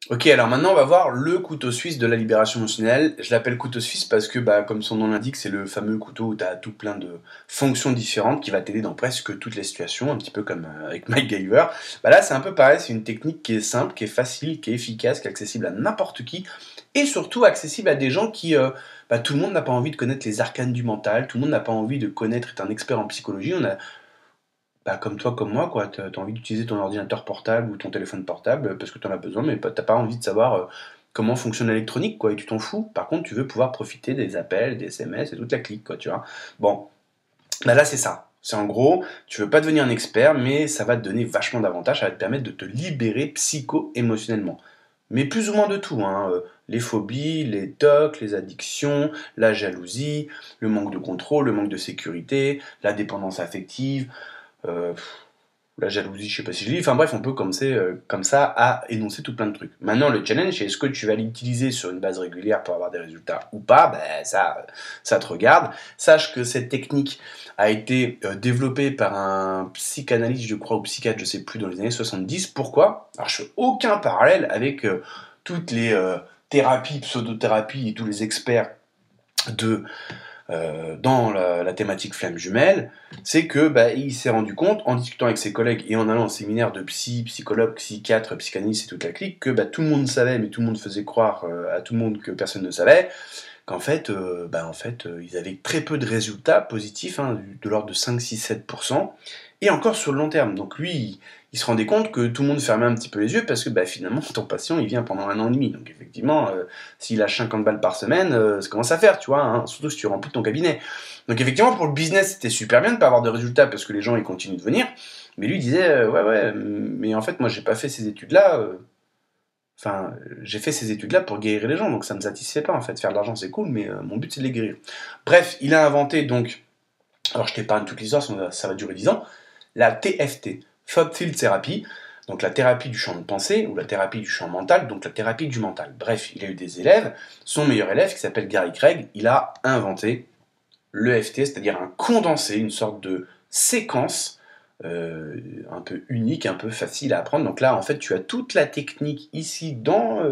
Ok, alors maintenant on va voir le couteau suisse de la libération émotionnelle. Je l'appelle couteau suisse parce que, bah, comme son nom l'indique, c'est le fameux couteau où tu as tout plein de fonctions différentes qui va t'aider dans presque toutes les situations, un petit peu comme avec MacGyver. Bah là, c'est un peu pareil, c'est une technique qui est simple, qui est facile, qui est efficace, qui est accessible à n'importe qui, et surtout accessible à des gens qui, bah, tout le monde n'a pas envie de connaître les arcanes du mental, tout le monde n'a pas envie de connaître, être un expert en psychologie. On a bah, comme toi, comme moi, quoi. T'as envie d'utiliser ton ordinateur portable ou ton téléphone portable parce que t'en as besoin, mais t'as pas envie de savoir comment fonctionne l'électronique, quoi, et tu t'en fous. Par contre, tu veux pouvoir profiter des appels, des SMS et toute la clique, quoi, tu vois. Bon, bah là, c'est ça. C'est en gros, tu veux pas devenir un expert, mais ça va te donner vachement d'avantages, ça va te permettre de te libérer psycho-émotionnellement. Mais plus ou moins de tout, hein. Les phobies, les tocs, les addictions, la jalousie, le manque de contrôle, le manque de sécurité, la dépendance affective, euh, la jalousie, je sais pas si je lis. Enfin bref, on peut commencer comme ça à énoncer tout plein de trucs. Maintenant, le challenge, c'est est-ce que tu vas l'utiliser sur une base régulière pour avoir des résultats ou pas? Ben, ça te regarde. Sache que cette technique a été développée par un psychanalyste, je crois, ou psychiatre, je sais plus, dans les années 70. Pourquoi? Alors, je fais aucun parallèle avec toutes les thérapies, pseudothérapies et tous les experts de dans la thématique flamme jumelle, c'est que bah, il s'est rendu compte, en discutant avec ses collègues et en allant au séminaire de psychologues, psychiatres, psychanalystes et toute la clique, que bah, tout le monde savait, mais tout le monde faisait croire à tout le monde que personne ne savait, qu'en fait, ils avaient très peu de résultats positifs, hein, de l'ordre de 5, 6, 7%, et encore sur le long terme. Donc lui, il se rendait compte que tout le monde fermait un petit peu les yeux parce que bah, finalement, ton patient, il vient pendant 1 an et demi. Donc effectivement, s'il a 50 balles par semaine, ça commence à faire, tu vois, hein, surtout si tu remplis ton cabinet. Donc effectivement, pour le business, c'était super bien de ne pas avoir de résultats parce que les gens, ils continuent de venir. Mais lui, il disait, ouais, mais en fait, moi, j'ai pas fait ces études-là. Enfin, j'ai fait ces études-là pour guérir les gens, donc ça ne me satisfait pas en fait. Faire de l'argent c'est cool, mais mon but c'est de les guérir. Bref, il a inventé donc, alors je t'épargne toute l'histoire, ça va durer 10 ans, la TFT, Thought Field Therapy, donc la thérapie du champ de pensée, ou la thérapie du champ mental, donc la thérapie du mental. Bref, il a eu des élèves, son meilleur élève qui s'appelle Gary Craig, il a inventé l'EFT, c'est-à-dire un condensé, une sorte de séquence un peu unique, un peu facile à apprendre. Donc là, en fait, tu as toute la technique ici dans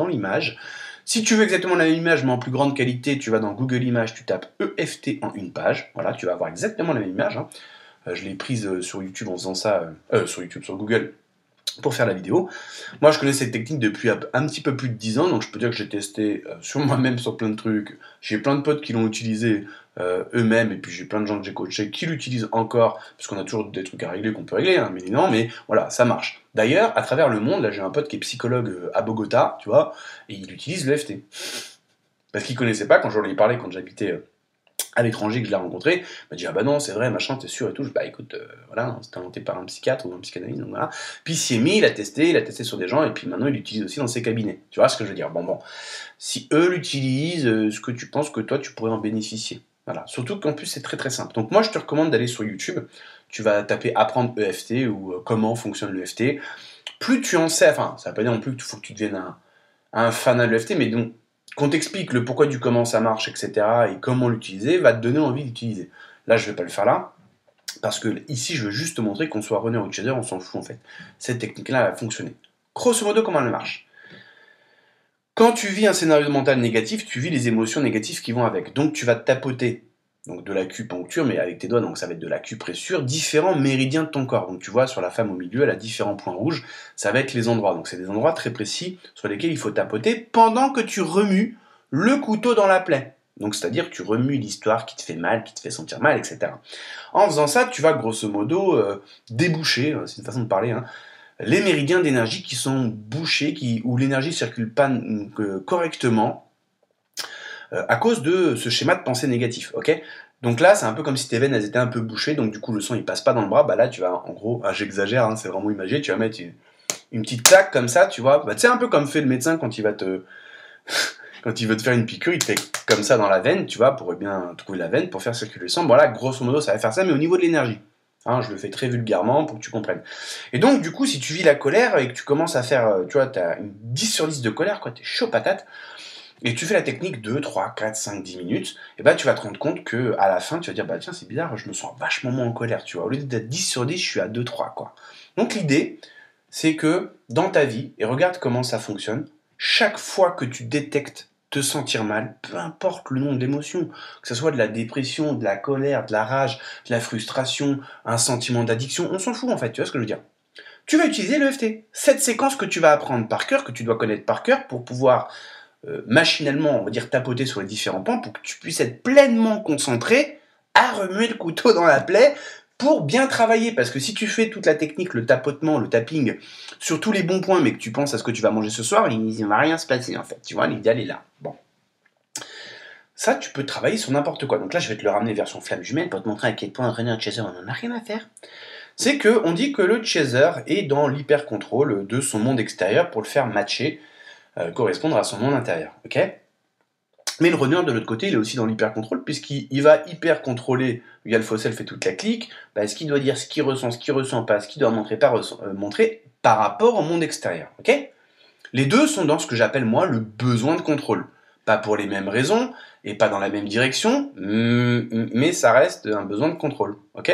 l'image. Si tu veux exactement la même image, mais en plus grande qualité, tu vas dans Google Images, tu tapes EFT en une page. Voilà, tu vas avoir exactement la même image, hein. Je l'ai prise sur YouTube en faisant ça, sur Google, pour faire la vidéo. Moi, je connais cette technique depuis un petit peu plus de 10 ans, donc je peux dire que j'ai testé sur moi-même sur plein de trucs. J'ai plein de potes qui l'ont utilisé eux-mêmes, et puis j'ai plein de gens que j'ai coachés qui l'utilisent encore, parce qu'on a toujours des trucs à régler qu'on peut régler, hein, mais non, mais voilà, ça marche. D'ailleurs, à travers le monde, là j'ai un pote qui est psychologue à Bogota, tu vois, et il utilise l'EFT. Parce qu'il connaissait pas, quand j'en ai parlé, quand j'habitais à l'étranger que je l'ai rencontré, il m'a dit ah bah non c'est vrai machin t'es sûr et tout. Bah écoute voilà hein, c'était inventé par un psychiatre ou un psychanalyste donc voilà. Puis il s'y est mis, il a testé sur des gens et puis maintenant il l'utilise aussi dans ses cabinets. Tu vois ce que je veux dire? Bon si eux l'utilisent, est-ce que tu penses que toi tu pourrais en bénéficier? Voilà. Surtout qu'en plus c'est très très simple. Donc moi je te recommande d'aller sur YouTube. Tu vas taper apprendre EFT ou comment fonctionne l'EFT. Plus tu en sais, enfin ça veut pas dire non plus qu'il faut que tu deviennes un fanat de l'EFT, mais donc qu'on t'explique le pourquoi du comment ça marche, etc., et comment l'utiliser, va te donner envie d'utiliser. Là, je vais pas le faire là, parce que ici, je veux juste te montrer qu'on soit runner ou chaser, on s'en fout en fait. Cette technique-là, elle va fonctionner. Grosso modo, comment elle marche? Quand tu vis un scénario mental négatif, tu vis les émotions négatives qui vont avec. Donc, tu vas tapoter donc de l'acupuncture, mais avec tes doigts, donc ça va être de l'acupressure, différents méridiens de ton corps. Donc tu vois, sur la femme au milieu, elle a différents points rouges, ça va être les endroits. Donc c'est des endroits très précis sur lesquels il faut tapoter pendant que tu remues le couteau dans la plaie. Donc c'est-à-dire que tu remues l'histoire qui te fait mal, qui te fait sentir mal, etc. En faisant ça, tu vas grosso modo déboucher, c'est une façon de parler, hein, les méridiens d'énergie qui sont bouchés, où l'énergie circule pas correctement à cause de ce schéma de pensée négatif, ok? Donc là, c'est un peu comme si tes veines, elles étaient un peu bouchées, donc du coup, le sang, il passe pas dans le bras, bah là, tu vas, en gros, j'exagère, hein, c'est vraiment imagé, tu vas mettre une petite claque comme ça, tu vois, bah, tu sais, un peu comme fait le médecin quand il va quand il veut te faire une piqûre, il te fait comme ça dans la veine, tu vois, pour bien trouver la veine, pour faire circuler le sang, voilà, grosso modo, ça va faire ça, mais au niveau de l'énergie. Hein, je le fais très vulgairement pour que tu comprennes. Et donc, du coup, si tu vis la colère et que tu commences à faire, tu vois, t'as une 10 sur 10 de colère, quoi, t'es chaud patate, et tu fais la technique 2, 3, 4, 5, 10 minutes, et bah tu vas te rendre compte que à la fin, tu vas dire, bah tiens, c'est bizarre, je me sens vachement moins en colère, tu vois. Au lieu d'être 10 sur 10, je suis à 2, 3, quoi. Donc l'idée, c'est que dans ta vie, et regarde comment ça fonctionne, chaque fois que tu détectes te sentir mal, peu importe le nombre d'émotions, que ce soit de la dépression, de la colère, de la rage, de la frustration, un sentiment d'addiction, on s'en fout en fait, tu vois ce que je veux dire. Tu vas utiliser l'EFT, cette séquence que tu vas apprendre par cœur, que tu dois connaître par cœur pour pouvoir machinalement, on va dire, tapoter sur les différents points pour que tu puisses être pleinement concentré à remuer le couteau dans la plaie pour bien travailler. Parce que si tu fais toute la technique, le tapotement, le tapping sur tous les bons points, mais que tu penses à ce que tu vas manger ce soir, il ne va rien se passer en fait. Tu vois, l'idéal est là. Bon. Ça, tu peux travailler sur n'importe quoi. Donc là, je vais te le ramener version flamme jumelle pour te montrer à quel point un runner de chaser, on n'en a rien à faire. C'est que on dit que le chaser est dans l'hyper-contrôle de son monde extérieur pour le faire matcher, correspondre à son monde intérieur. Ok ? Mais le runner, de l'autre côté, il est aussi dans l'hyper-contrôle, puisqu'il va hyper-contrôler, via le fossel fait toute la clique, ce qu'il doit dire, ce qu'il ressent pas, ce qu'il doit montrer, montrer par rapport au monde extérieur. Ok ? Les deux sont dans ce que j'appelle, moi, le besoin de contrôle. Pas pour les mêmes raisons, et pas dans la même direction, mais ça reste un besoin de contrôle. Ok ?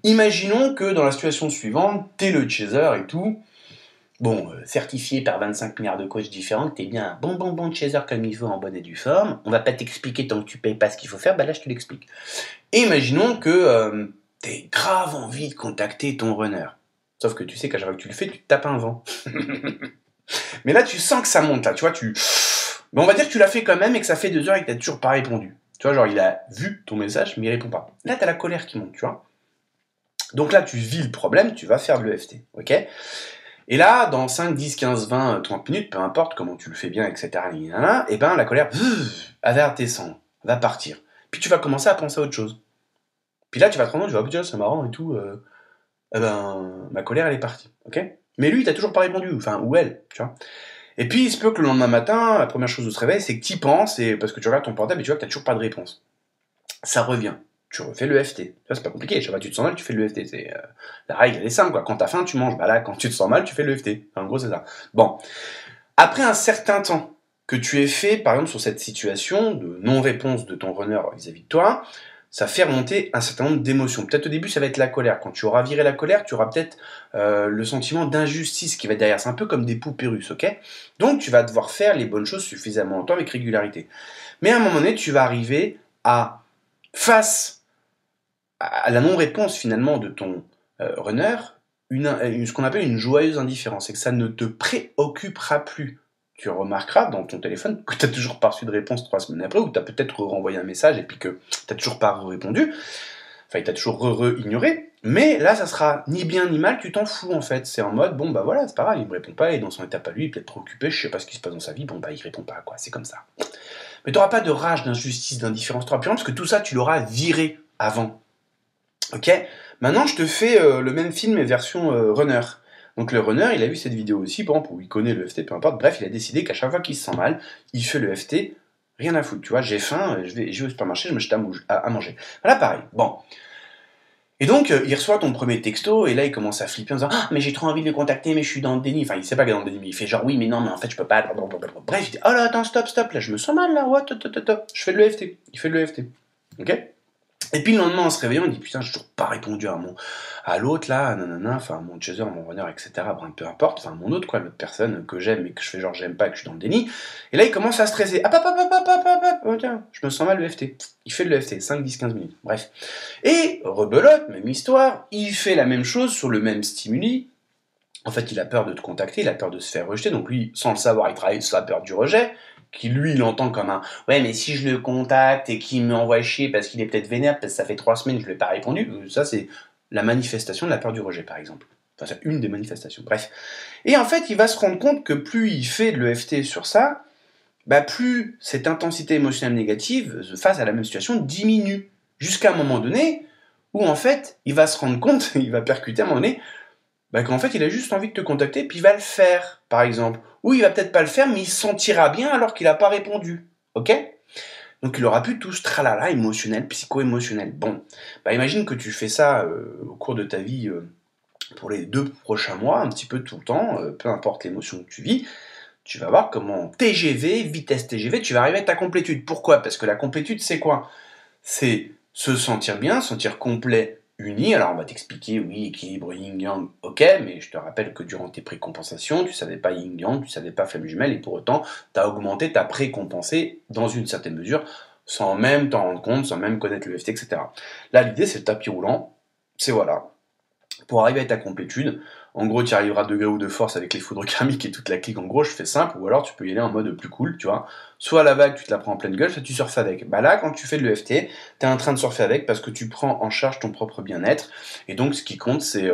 Imaginons que dans la situation suivante, t'es le chaser et tout, bon, certifié par 25 milliards de coachs différents, que t'es bien un bon chaser comme il faut en bonne et due forme, on va pas t'expliquer tant que tu payes pas ce qu'il faut faire, là je te l'explique. Et imaginons que t'aies grave envie de contacter ton runner. Sauf que tu sais qu'à chaque fois que tu le fais, tu te tapes un vent. Mais là tu sens que ça monte, là, tu vois, mais on va dire que tu l'as fait quand même et que ça fait 2 heures et que t'as toujours pas répondu. Tu vois, genre il a vu ton message, mais il répond pas. Là t'as la colère qui monte, tu vois. Donc là tu vis le problème, tu vas faire de l'EFT, ok ? Et là, dans 5, 10, 15, 20, 30 minutes, peu importe comment tu le fais bien, etc., et ben la colère, elle va redescendre, va partir. Puis tu vas commencer à penser à autre chose. Puis là, tu vas te rendre compte, tu vas dire, c'est marrant et tout, ma colère, elle est partie, ok ? Mais lui, il t'a toujours pas répondu, ou elle, tu vois. Et puis, il se peut que le lendemain matin, la première chose où se réveille, c'est que tu y penses, et parce que tu regardes ton portable et tu vois que t'as toujours pas de réponse. Ça revient. Tu refais le FT. Ça, c'est pas compliqué. Chaque fois que tu te sens mal, tu fais le FT. La règle, elle est simple, quoi. Quand t'as faim, tu manges. Là, quand tu te sens mal, tu fais le FT. En gros, c'est ça. Bon. Après un certain temps que tu aies fait, par exemple, sur cette situation de non-réponse de ton runner vis-à-vis de toi, ça fait remonter un certain nombre d'émotions. Peut-être au début, ça va être la colère. Quand tu auras viré la colère, tu auras peut-être le sentiment d'injustice qui va être derrière. C'est un peu comme des poupées russes, ok ? Donc, tu vas devoir faire les bonnes choses suffisamment longtemps avec régularité. Mais à un moment donné, tu vas arriver à, face à la non-réponse finalement de ton runner, ce qu'on appelle une joyeuse indifférence, c'est que ça ne te préoccupera plus. Tu remarqueras dans ton téléphone que tu n'as toujours pas reçu de réponse 3 semaines après, ou tu as peut-être renvoyé un message et puis que tu n'as toujours pas répondu, il t'a toujours ignoré, mais là ça sera ni bien ni mal, tu t'en fous en fait, c'est en mode, bon bah voilà, c'est pas grave, il me répond pas, et dans son état à lui, il est peut-être préoccupé, je sais pas ce qui se passe dans sa vie, bon bah il répond pas, quoi, c'est comme ça. Mais tu n'auras pas de rage, d'injustice, d'indifférence, parce que tout ça tu l'auras viré avant. Ok, maintenant je te fais le même film mais version runner. Donc le runner, il a vu cette vidéo aussi, par exemple, où il connaît le FT, peu importe. Bref, il a décidé qu'à chaque fois qu'il se sent mal, il fait le FT, rien à foutre. Tu vois, j'ai faim, je vais au supermarché, je me jette à manger. Voilà, pareil. Bon. Et donc, il reçoit ton premier texto, et là, il commence à flipper en disant ah, mais j'ai trop envie de le contacter, mais je suis dans le déni. Enfin, il sait pas qu'il est dans le déni, mais il fait genre oui, mais non, mais en fait, je peux pas. Bref, il dit oh là, attends, stop, là, je me sens mal là, what, je fais de l'EFT. Il fait de l'EFT. Ok. Et puis le lendemain, en se réveillant, il dit putain, j'ai toujours pas répondu à l'autre là, nanana, enfin mon chaser, mon runner, etc. Bon, peu importe, enfin mon autre quoi, l'autre personne que j'aime et que je fais genre j'aime pas, que je suis dans le déni. Et là, il commence à stresser. Oh, tiens, je me sens mal le FT. Il fait le FT, 5, 10, 15 minutes, bref. Et rebelote, même histoire, il fait la même chose sur le même stimuli. En fait, il a peur de te contacter, il a peur de se faire rejeter, donc lui, sans le savoir, il travaille sur la peur du rejet, qui lui, il entend comme un « ouais, mais si je le contacte et qu'il m'envoie chier parce qu'il est peut-être vénère, parce que ça fait 3 semaines que je lui ai pas répondu », ça c'est la manifestation de la peur du rejet, par exemple. Enfin, c'est une des manifestations, bref. Et en fait, il va se rendre compte que plus il fait de l'EFT sur ça, plus cette intensité émotionnelle négative, face à la même situation, diminue. Jusqu'à un moment donné, où en fait, il va se rendre compte, il va percuter à un moment donné, qu'en fait, il a juste envie de te contacter, puis il va le faire, par exemple. Ou il va peut-être pas le faire, mais il se sentira bien alors qu'il n'a pas répondu. Ok ? Donc il aura plus tout ce tralala émotionnel, psycho-émotionnel. Bon, imagine que tu fais ça au cours de ta vie pour les 2 prochains mois, un petit peu tout le temps, peu importe l'émotion que tu vis, tu vas voir comment TGV, vitesse TGV, tu vas arriver à ta complétude. Pourquoi ? Parce que la complétude, c'est quoi ? C'est se sentir bien, sentir complet unis. Alors on va t'expliquer, oui, équilibre yin-yang, ok, mais je te rappelle que durant tes précompensations, tu savais pas yin-yang, tu savais pas flamme jumelle, et pour autant, tu as augmenté ta précompensée dans une certaine mesure, sans même t'en rendre compte, sans même connaître le FT, etc. Là, l'idée, c'est le tapis roulant, c'est voilà, pour arriver à ta complétude. En gros, tu arriveras à degré ou de force avec les foudres karmiques et toute la clique. En gros, je fais simple, ou alors tu peux y aller en mode plus cool, tu vois. Soit la vague, tu te la prends en pleine gueule, soit tu surfes avec. Bah là, quand tu fais de l'EFT, t'es en train de surfer avec parce que tu prends en charge ton propre bien-être. Et donc, ce qui compte, c'est,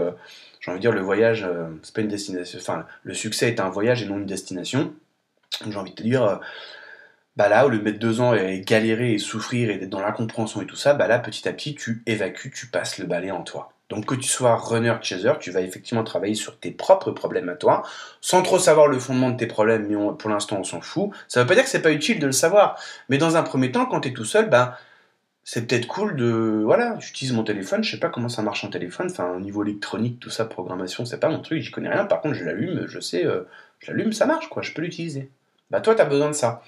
j'ai envie de dire, le voyage, c'est pas une destination. Enfin, le succès est un voyage et non une destination. Donc, j'ai envie de te dire, bah là, au lieu de mettre 2 ans et galérer et souffrir et d'être dans l'incompréhension et tout ça, bah là, petit à petit, tu évacues, tu passes le balai en toi. Donc que tu sois runner, chaser, tu vas effectivement travailler sur tes propres problèmes à toi, sans trop savoir le fondement de tes problèmes, mais pour l'instant on s'en fout. Ça veut pas dire que c'est pas utile de le savoir, mais dans un premier temps, quand tu es tout seul, bah c'est peut-être cool de... Voilà, j'utilise mon téléphone, je sais pas comment ça marche en téléphone, enfin au niveau électronique, tout ça, programmation, c'est pas mon truc, j'y connais rien, par contre je l'allume, je sais, je l'allume, ça marche quoi, je peux l'utiliser. Bah toi t'as besoin de ça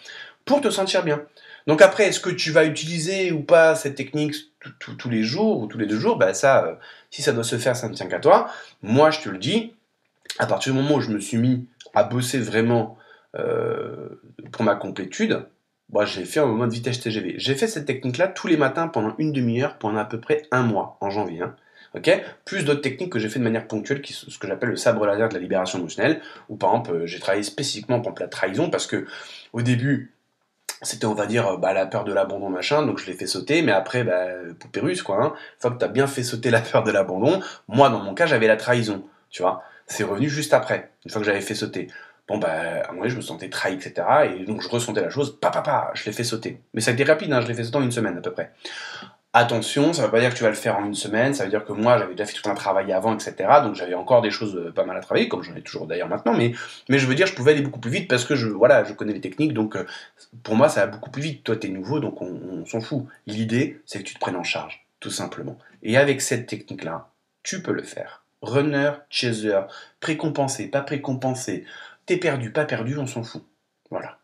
pour te sentir bien. Donc après, est-ce que tu vas utiliser ou pas cette technique tous les jours ou tous les 2 jours? Bah ça, si ça doit se faire, ça ne tient qu'à toi. Moi, je te le dis, à partir du moment où je me suis mis à bosser vraiment pour ma complétude, moi j'ai fait un moment de vitesse TGV. J'ai fait cette technique-là tous les matins pendant une demi-heure pendant à peu près un mois, en janvier. Hein. Ok, plus d'autres techniques que j'ai fait de manière ponctuelle, qui sont ce que j'appelle le sabre laser de la libération émotionnelle, où par exemple j'ai travaillé spécifiquement pour la trahison, parce que au début, c'était, on va dire, bah, la peur de l'abandon, machin, donc je l'ai fait sauter, mais après, bah, poupée russe, quoi. Hein. Une fois que t'as bien fait sauter la peur de l'abandon, moi, dans mon cas, j'avais la trahison, tu vois. C'est revenu juste après, une fois que j'avais fait sauter. Bon, bah, à un moment donné, je me sentais trahi, etc. Et donc, je ressentais la chose, je l'ai fait sauter. Mais ça a été rapide, hein, je l'ai fait sauter en une semaine, à peu près. Attention, ça veut pas dire que tu vas le faire en une semaine, ça veut dire que moi j'avais déjà fait tout un travail avant, etc. Donc j'avais encore des choses pas mal à travailler, comme j'en ai toujours d'ailleurs maintenant, mais je veux dire, je pouvais aller beaucoup plus vite parce que voilà, je connais les techniques, donc pour moi ça va beaucoup plus vite. Toi t'es nouveau, donc on s'en fout. L'idée, c'est que tu te prennes en charge, tout simplement. Et avec cette technique-là, tu peux le faire. Runner, chaser, précompensé, pas précompensé, t'es perdu, pas perdu, on s'en fout. Voilà.